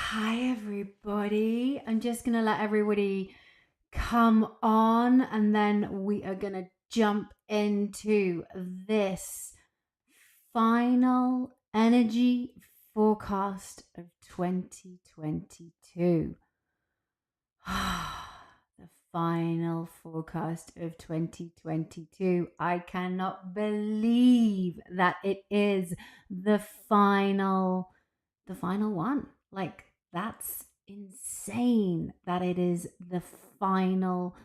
Hi, everybody. I'm just going to let everybody come on and then we are going to jump into this final energy forecast of 2022. The final forecast of 2022. I cannot believe that it is the final one. Like, that's insane that it is the final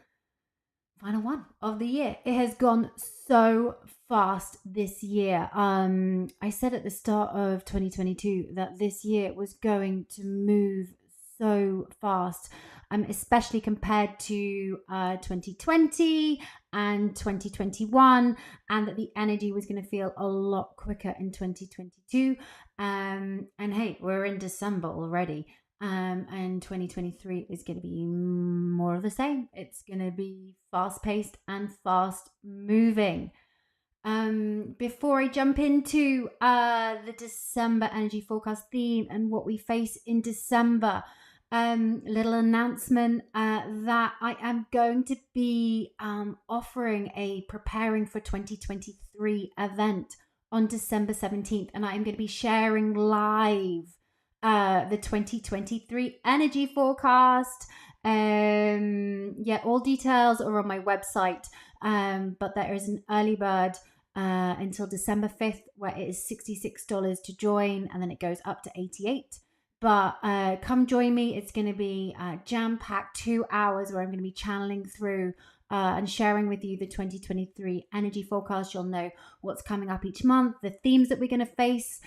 one of the year. It has gone so fast this year. I said at the start of 2022 that this year was going to move so fast, especially compared to 2020 and 2021, and that the energy was going to feel a lot quicker in 2022. And hey, we're in December already. And 2023 is going to be more of the same. It's going to be fast paced and fast moving. Before I jump into the December energy forecast theme and what we face in December, little announcement that I am going to be offering a Preparing for 2023 event on December 17th, and I am going to be sharing live the 2023 energy forecast. All details are on my website, but there is an early bird until December 5th where it is $66 to join, and then it goes up to $88. But come join me. It's going to be jam-packed 2 hours where I'm going to be channeling through and sharing with you the 2023 energy forecast. You'll know what's coming up each month, the themes that we're going to face.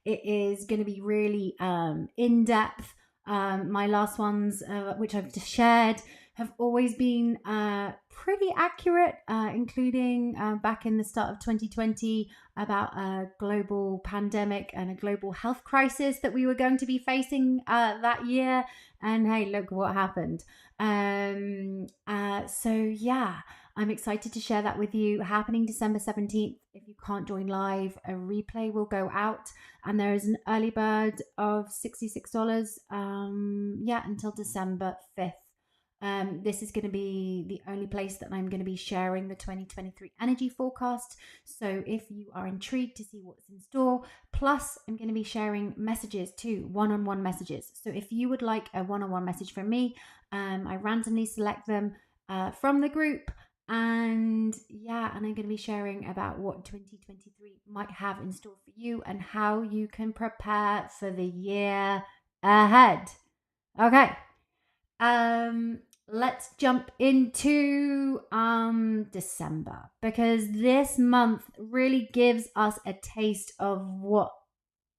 It is going to be really in-depth. My last ones, which I've just shared, have always been pretty accurate, including back in the start of 2020 about a global pandemic and a global health crisis that we were going to be facing that year. And hey, look what happened. I'm excited to share that with you. Happening December 17th. If you can't join live, a replay will go out, and there is an early bird of $66 until December 5th. This is going to be the only place that I'm going to be sharing the 2023 energy forecast. So if you are intrigued to see what's in store, plus I'm going to be sharing messages too, one-on-one messages. So if you would like a one-on-one message from me, I randomly select them from the group. And I'm going to be sharing about what 2023 might have in store for you and how you can prepare for the year ahead. Okay. Let's jump into December, because this month really gives us a taste of what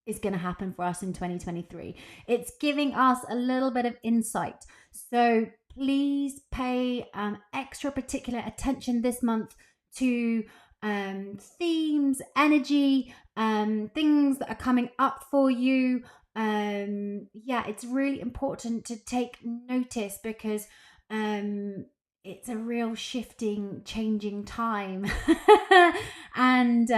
is going to happen for us in 2023. It's giving us a little bit of insight. So please pay extra particular attention this month to themes, energy, things that are coming up for you. It's really important to take notice, because it's a real shifting, changing time. And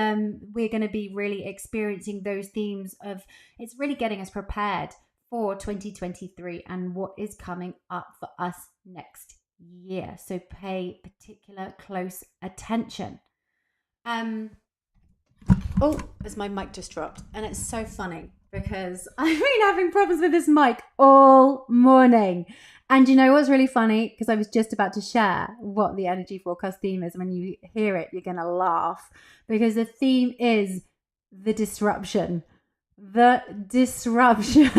we're going to be really experiencing those themes of, it's really getting us prepared for 2023 and what is coming up for us next year. So pay particular close attention. As my mic just dropped, and it's so funny because I've been having problems with this mic all morning. And you know what's really funny? Because I was just about to share what the energy forecast theme is. When you hear it, you're going to laugh, because the theme is the disruption. The disruption.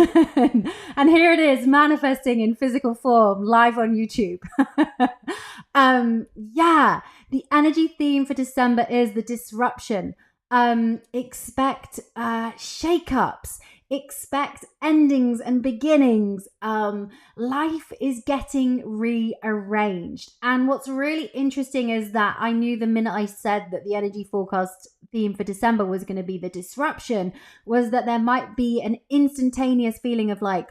And here it is, manifesting in physical form, live on YouTube. The energy theme for December is the disruption. Expect shakeups, expect endings and beginnings. Life is getting rearranged. And what's really interesting is that I knew the minute I said that the energy forecast theme for December was going to be the disruption, was that there might be an instantaneous feeling of like,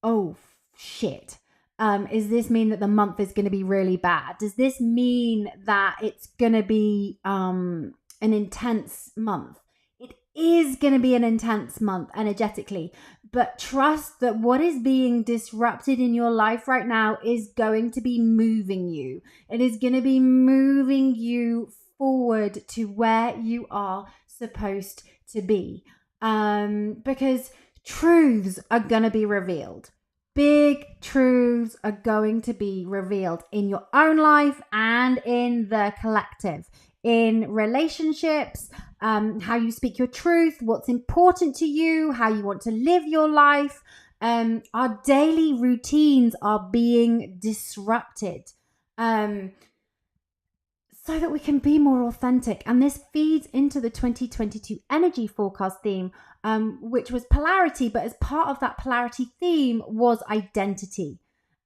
oh shit. Does this mean that the month is going to be really bad? Does this mean that it's going to be an intense month? It is going to be an intense month energetically, but trust that what is being disrupted in your life right now is going to be moving you. It is going to be moving you forward to where you are supposed to be. Because truths are going to be revealed. Big truths are going to be revealed in your own life and in the collective, in relationships, how you speak your truth, what's important to you, how you want to live your life. Our daily routines are being disrupted. So that we can be more authentic. And this feeds into the 2022 energy forecast theme, which was polarity, but as part of that polarity theme was identity.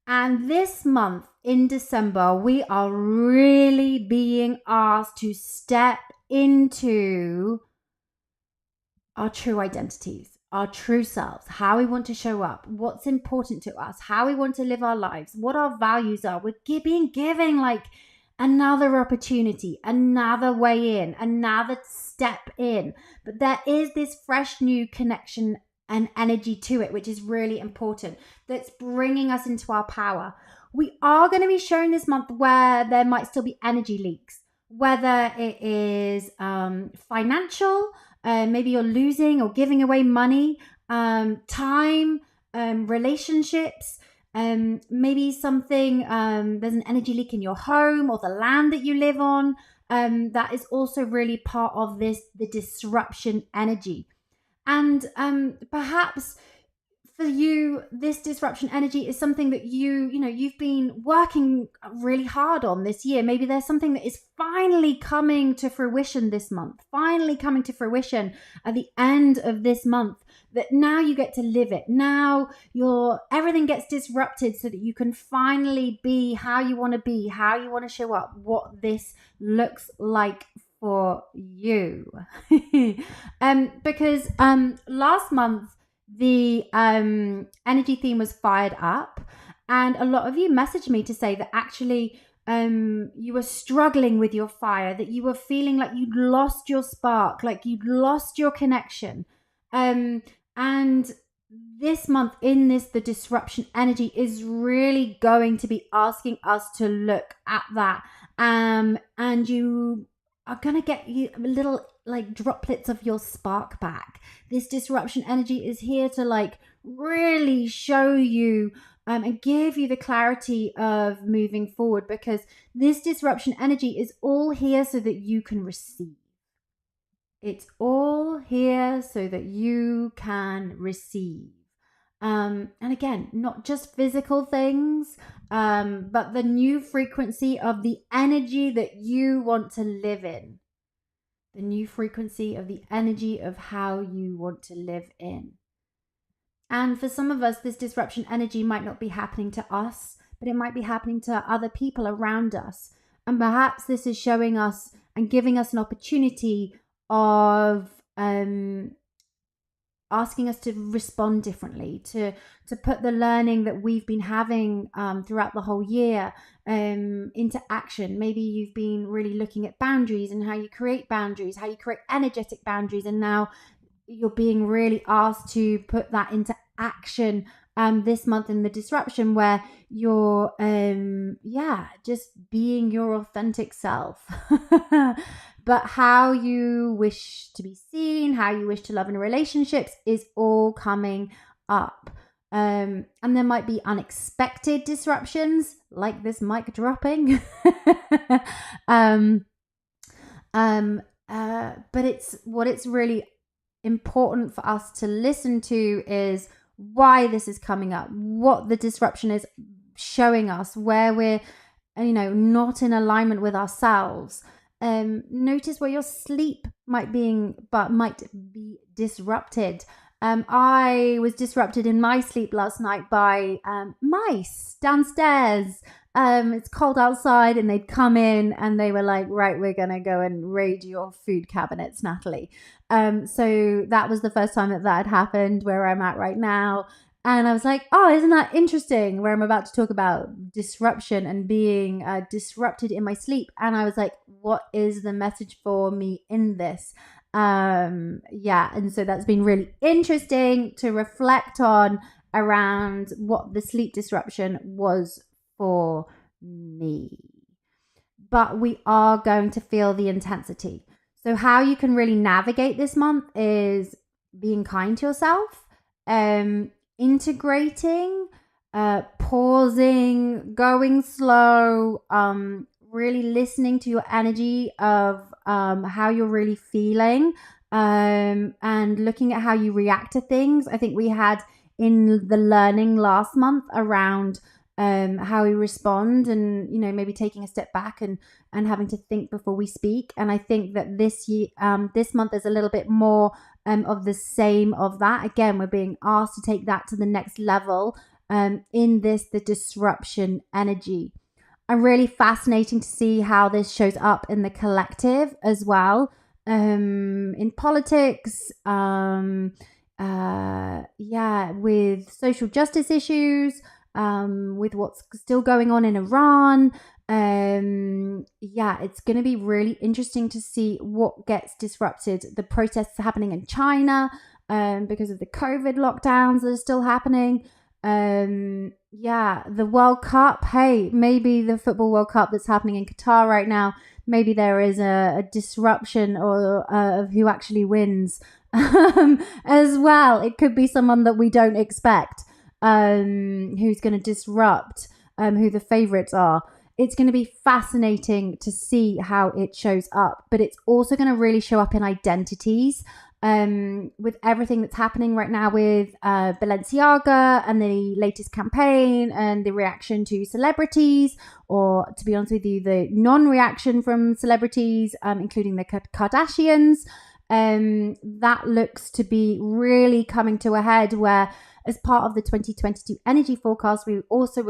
And this month in December, we are really being asked to step into our true identities, our true selves, how we want to show up, what's important to us, how we want to live our lives, what our values are. We're being given like another opportunity, another way in, another step in. But there is this fresh new connection and energy to it, which is really important, that's bringing us into our power. We are going to be shown this month where there might still be energy leaks, whether it is financial, maybe you're losing or giving away money, time, relationships, maybe something, there's an energy leak in your home or the land that you live on. That is also really part of the disruption energy. And perhaps for you, this disruption energy is something that you've been working really hard on this year. Maybe there's something that is finally coming to fruition this month, finally coming to fruition at the end of this month, that now you get to live it. Now everything gets disrupted so that you can finally be how you want to be, how you want to show up, what this looks like for you. Because last month the energy theme was fired up, and a lot of you messaged me to say that actually you were struggling with your fire, that you were feeling like you'd lost your spark, like you'd lost your connection. And this month in the disruption energy is really going to be asking us to look at that. And you are going to get you little like droplets of your spark back. This disruption energy is here to like really show you and give you the clarity of moving forward, because this disruption energy is all here so that you can receive. It's all here so that you can receive. And again, not just physical things, but the new frequency of the energy that you want to live in. The new frequency of the energy of how you want to live in. And for some of us, this disruption energy might not be happening to us, but it might be happening to other people around us. And perhaps this is showing us and giving us an opportunity of asking us to respond differently, to put the learning that we've been having throughout the whole year into action. Maybe you've been really looking at boundaries and how you create boundaries, how you create energetic boundaries, and now you're being really asked to put that into action this month in the disruption, where you're just being your authentic self. But how you wish to be seen, how you wish to love in relationships is all coming up. And there might be unexpected disruptions, like this mic dropping. But it's really important for us to listen to is why this is coming up, what the disruption is showing us, where we're not in alignment with ourselves. Notice where your sleep might be disrupted. I was disrupted in my sleep last night by mice downstairs. It's cold outside, and they'd come in and they were like, right, we're going to go and raid your food cabinets, Natalie. So that was the first time that had happened where I'm at right now. And I was like, oh, isn't that interesting, where I'm about to talk about disruption and being disrupted in my sleep. And I was like, what is the message for me in this? And so that's been really interesting to reflect on around what the sleep disruption was for me. But we are going to feel the intensity. So how you can really navigate this month is being kind to yourself, integrating, pausing, going slow, really listening to your energy of how you're really feeling, and looking at how you react to things. I think we had in the learning last month around how we respond, and maybe taking a step back and having to think before we speak. And I think that this year, this month is a little bit more of the same of that. Again, we're being asked to take that to the next level in the disruption energy. And really fascinating to see how this shows up in the collective as well, in politics, with social justice issues, with what's still going on in Iran. It's going to be really interesting to see what gets disrupted. The protests are happening in China because of the COVID lockdowns that are still happening. The World Cup. Hey, maybe the Football World Cup that's happening in Qatar right now, maybe there is a disruption or of who actually wins as well. It could be someone that we don't expect, who's going to disrupt, who the favorites are. It's going to be fascinating to see how it shows up, but it's also going to really show up in identities. With everything that's happening right now with Balenciaga and the latest campaign and the reaction to celebrities, or to be honest with you, the non-reaction from celebrities, including the Kardashians, that looks to be really coming to a head, where as part of the 2022 energy forecast, it also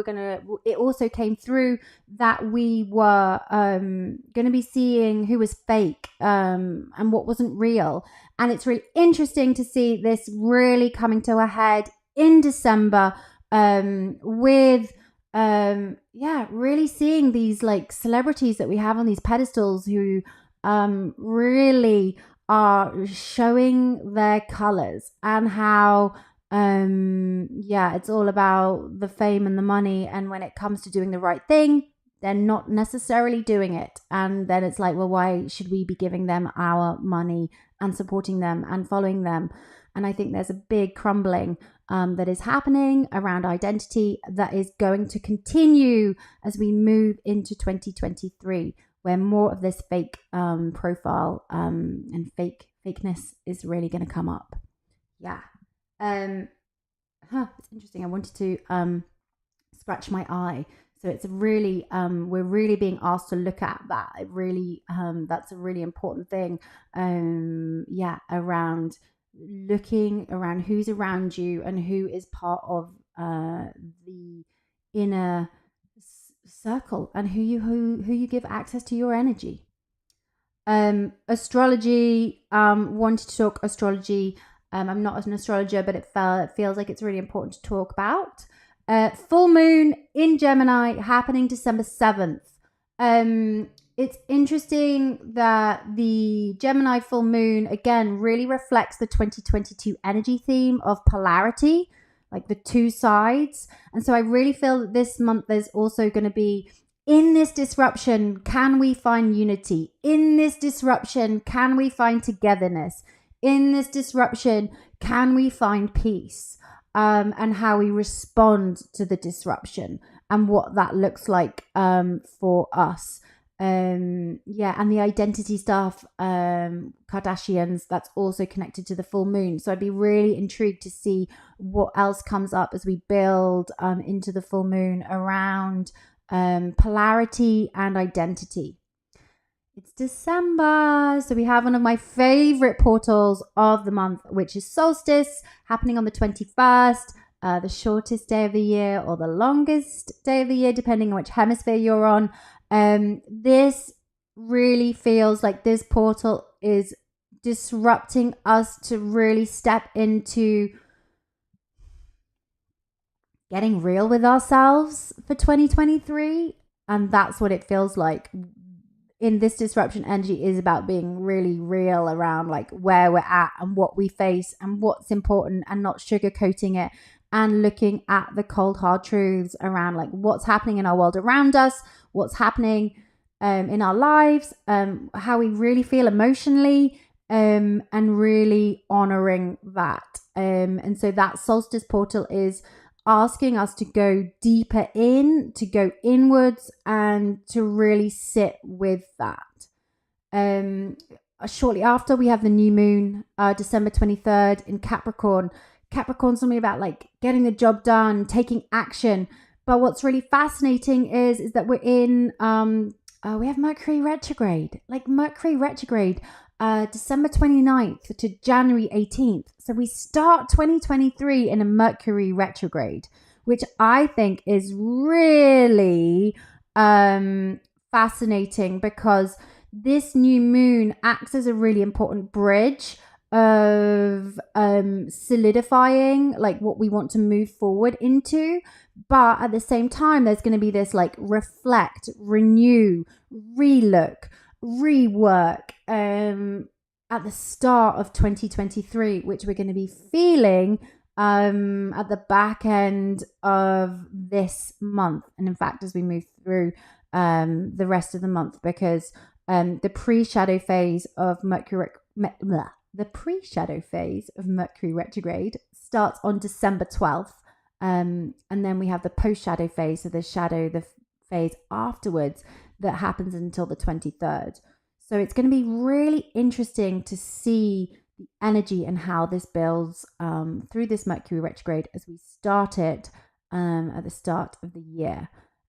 came through that we were going to be seeing who was fake and what wasn't real. And it's really interesting to see this really coming to a head in December, with really seeing these like celebrities that we have on these pedestals who really are showing their colors, and how it's all about the fame and the money, and when it comes to doing the right thing, they're not necessarily doing it. And then it's like, well, why should we be giving them our money and supporting them and following them? And I think there's a big crumbling that is happening around identity that is going to continue as we move into 2023, where more of this fake profile and fakeness is really going to come up. It's interesting. I wanted to scratch my eye. So it's really, we're really being asked to look at that. It really, that's a really important thing. Around looking around who's around you and who is part of the inner circle, and who you give access to your energy. Astrology. Wanted to talk astrology. I'm not an astrologer, but it feels like it's really important to talk about. Full moon in Gemini happening December 7th. It's interesting that the Gemini full moon, again, really reflects the 2022 energy theme of polarity, like the two sides. And so I really feel that this month there's also going to be, in this disruption, can we find unity? In this disruption, can we find togetherness? In this disruption, can we find peace? And how we respond to the disruption and what that looks like for us. And the identity stuff, Kardashians, that's also connected to the full moon. So I'd be really intrigued to see what else comes up as we build into the full moon around polarity and identity. It's December, so we have one of my favorite portals of the month, which is solstice, happening on the 21st, the shortest day of the year or the longest day of the year, depending on which hemisphere you're on. This really feels like this portal is disrupting us to really step into getting real with ourselves for 2023. And that's what it feels like. in this disruption energy is about being really real around like where we're at and what we face and what's important, and not sugarcoating it, and looking at the cold hard truths around like what's happening in our world around us, what's happening in our lives, how we really feel emotionally, and really honoring that. And so that solstice portal is asking us to go deeper in, to go inwards, and to really sit with that. Shortly after, we have the new moon, December 23rd in Capricorn. Capricorn's something about like getting the job done, taking action. But what's really fascinating is that we're in, we have Mercury retrograde, December 29th to January 18th. So we start 2023 in a Mercury retrograde, which I think is really fascinating, because this new moon acts as a really important bridge of solidifying like what we want to move forward into. But at the same time, there's going to be this like reflect, renew, relook, rework at the start of 2023, which we're going to be feeling at the back end of this month, and in fact as we move through the rest of the month, because the pre-shadow phase of Mercury retrograde starts on December 12th, and then we have the post-shadow phase, so the phase afterwards, that happens until the 23rd. So it's going to be really interesting to see the energy and how this builds through this Mercury retrograde as we start it at the start of the year.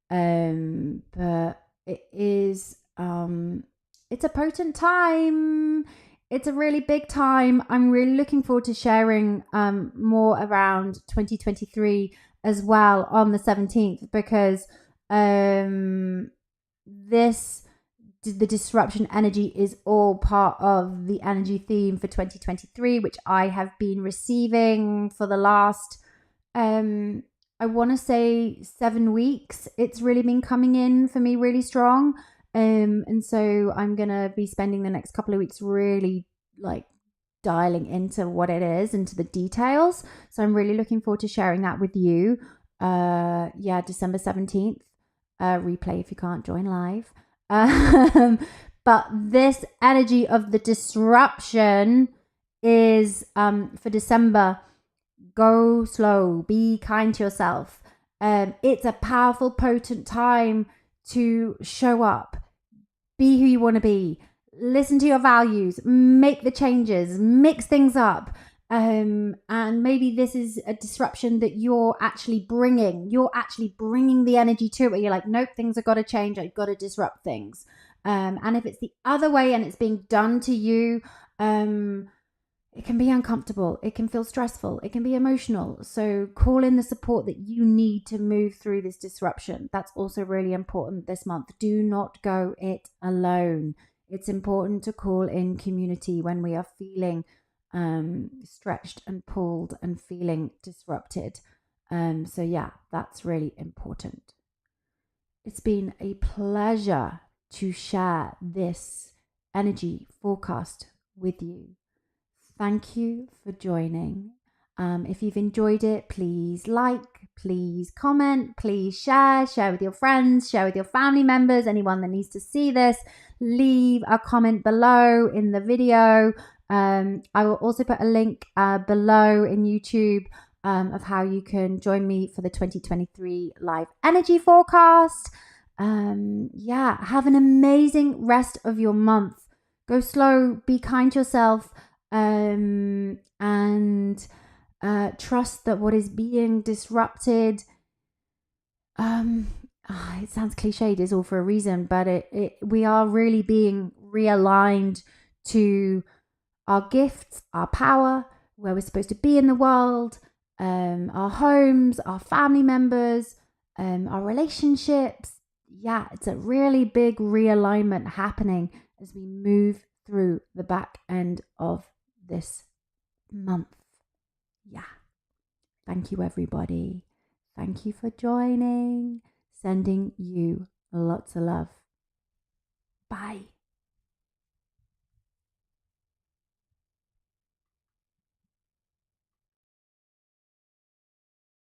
But it is, it's a potent time. It's a really big time. I'm really looking forward to sharing more around 2023 as well on the 17th, because the disruption energy is all part of the energy theme for 2023, which I have been receiving for the last, I want to say 7 weeks. It's really been coming in for me really strong. And so I'm going to be spending the next couple of weeks really like dialing into what it is, into the details. So I'm really looking forward to sharing that with you. December 17th, replay if you can't join live. But this energy of the disruption is for December. Go slow, be kind to yourself. It's a powerful, potent time to show up, be who you want to be, listen to your values, make the changes, mix things up. And maybe this is a disruption that you're actually bringing the energy to it, where you're like, nope, things have got to change. I've got to disrupt things. And if it's the other way and it's being done to you, it can be uncomfortable. It can feel stressful. It can be emotional. So call in the support that you need to move through this disruption. That's also really important this month. Do not go it alone. It's important to call in community when we are feeling stretched and pulled and feeling disrupted. So yeah, that's really important. It's been a pleasure to share this energy forecast with you. Thank you for joining. If you've enjoyed it, please like, please comment, please share with your friends, share with your family members, anyone that needs to see this. Leave a comment below in the video. I will also put a link below in YouTube of how you can join me for the 2023 live energy forecast. Have an amazing rest of your month. Go slow, be kind to yourself, and trust that what is being disrupted, it sounds cliched, is all for a reason, but we are really being realigned to our gifts, our power, where we're supposed to be in the world, our homes, our family members, our relationships. Yeah, it's a really big realignment happening as we move through the back end of this month. Yeah. Thank you, everybody. Thank you for joining. Sending you lots of love. Bye.